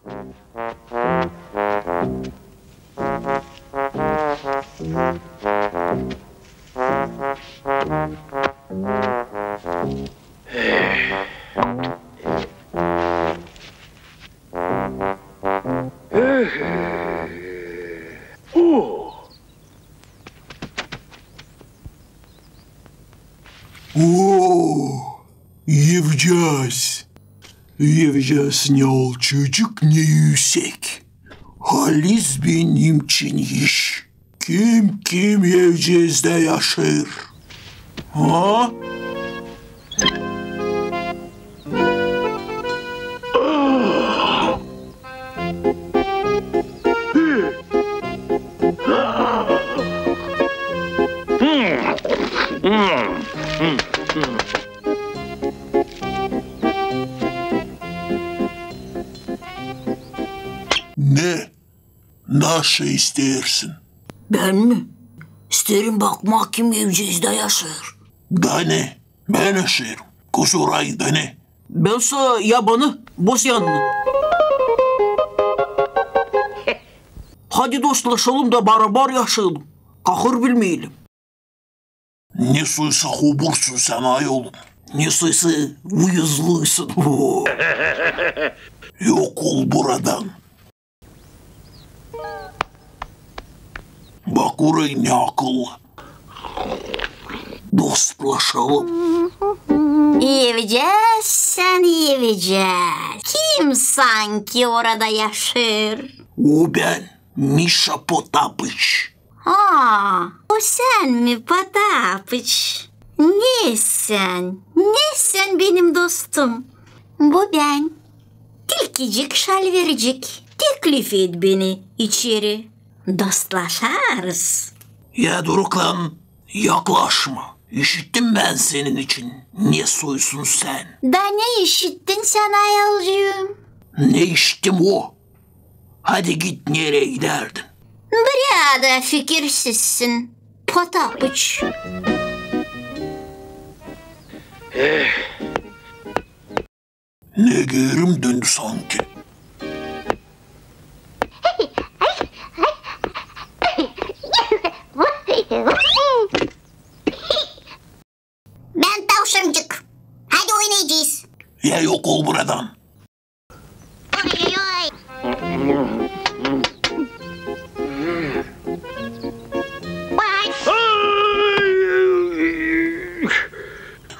О, Евдясь, Евдясь ne ol çocuk ne yüksek. Halis benim için iş. Kim Evcez'de yaşır? Ha? Ne? Nasıl istersin? Ben mi? İsterim bakmak kim Evcez'de yaşır. Da ne? Ben yaşarım. Kusuray da ne? Bense yabanı, boz yanını. Hadi dostlaşalım da beraber yaşayalım. Kahır bilmeyelim. Ne suysa hubursun sen ayolum. Ne suysa uyuzluysun. Yok ol buradan. Bak orayı ne akıllı. Dostlaşalım. Evcez, sen Evcez. Kim sanki orada yaşır? O ben, Mişa Potapıç. Aa, o sen mi Potapıç? Ne sen benim dostum? Bu ben. Tilkicik şalvericik. Teklif et beni içeri. Dostlaşarız. Ya Doruk lan, yaklaşma. İşittim ben senin için. Ne soysun sen? Da ne işittin sen ayolcuğum? Ne işittim o? Hadi git nereye giderdin? Buraya da fikirsizsin. Potapıç. Ne gerim döndü sanki. Ben tavşancık. Hadi oynayacağız. Ya yok ol buradan.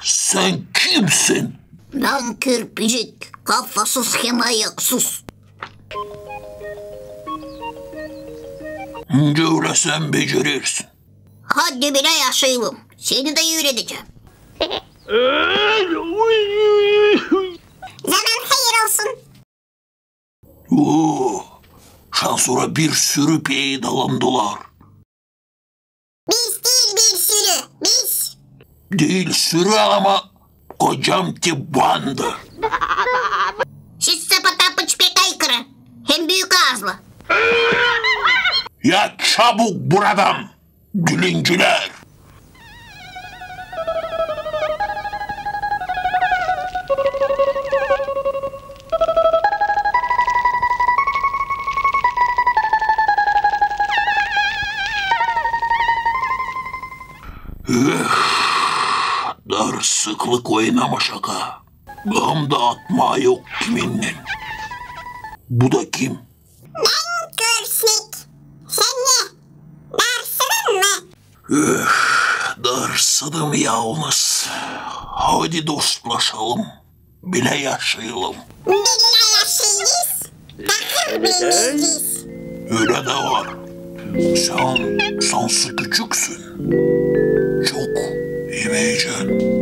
Sen kimsin? Ben kirpicik. Kafasız hem ayaksız. Öyle sen becerirsin. Hadi bile yaşayalım. Seni de öğreteceğim. Zaman hayır olsun. Oo, şansora bir sürü pey dalandılar. Biz değil bir sürü. Biz. Değil sürü ama kocam bandı. Siz Potapıç pek aykırı. Hem büyük ağızlı. Ya çabuk buradan. Dilenciler. Dar sıklık oynama şaka. Gamda atma yok kiminle. Bu da kim? Ben Körsnek. Sen ne? Dersinin mi? Darsıdım yalnız. Hadi dostlaşalım. Bile yaşayalım. Benimle yaşayız. Takır bilmeyiz. Öyle de var. Sen küçüksün. Çok yemeyeceksin.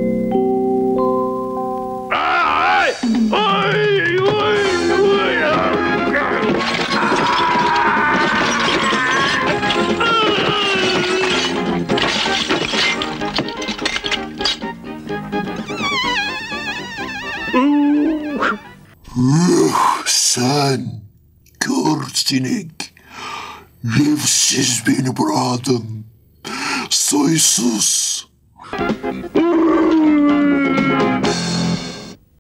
Sen kör sinek, evsiz beni bırakın, soysuz